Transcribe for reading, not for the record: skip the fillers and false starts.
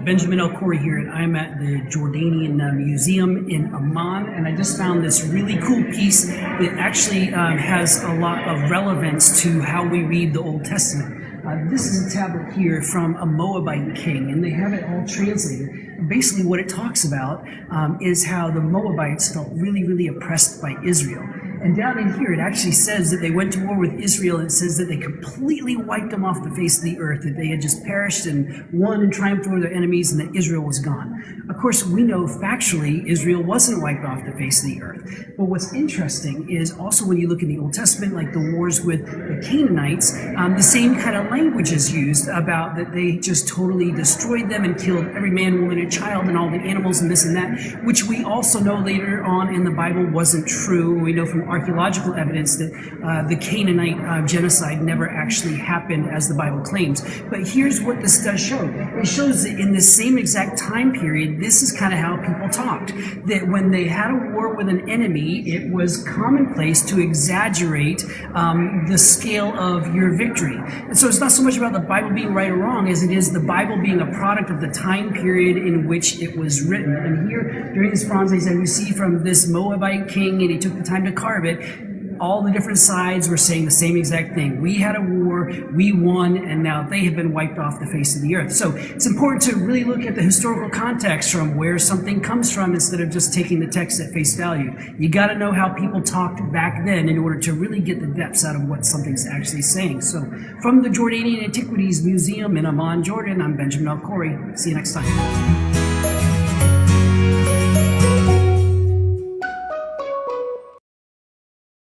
Benjamin L. Corey here, and I'm at the Jordanian Museum in Amman, and I just found this really cool piece that actually has a lot of relevance to how we read the Old Testament. This is a tablet here from a Moabite king, and they have it all translated. Basically what it talks about is how the Moabites felt really oppressed by Israel. And down in here, it actually says that they went to war with Israel, and it says that they completely wiped them off the face of the earth, that they had just perished and won and triumphed over their enemies, and that Israel was gone. Of course, we know factually Israel wasn't wiped off the face of the earth. But what's interesting is also when you look in the Old Testament, like the wars with the Canaanites, the same kind of language is used about that they just totally destroyed them and killed every man, woman, and child and all the animals and this and that, which we also know later on in the Bible wasn't true. We know from archaeological evidence that the Canaanite genocide never actually happened as the Bible claims. But here's what this does show. It shows that in the same exact time period, this is kind of how people talked. That when they had a war with an enemy, it was commonplace to exaggerate the scale of your victory. And so it's not so much about the Bible being right or wrong as it is the Bible being a product of the time period in which it was written. And here, during this Bronze Age, we see from this Moabite king, and he took the time to carve it, all the different sides were saying the same exact thing. We had a war, we won, and now they have been wiped off the face of the earth. So it's important to really look at the historical context from where something comes from instead of just taking the text at face value. You got to know how people talked back then in order to really get the depths out of what something's actually saying. So from the Jordanian Antiquities Museum in Amman, Jordan, I'm Benjamin L. Corey. See you next time.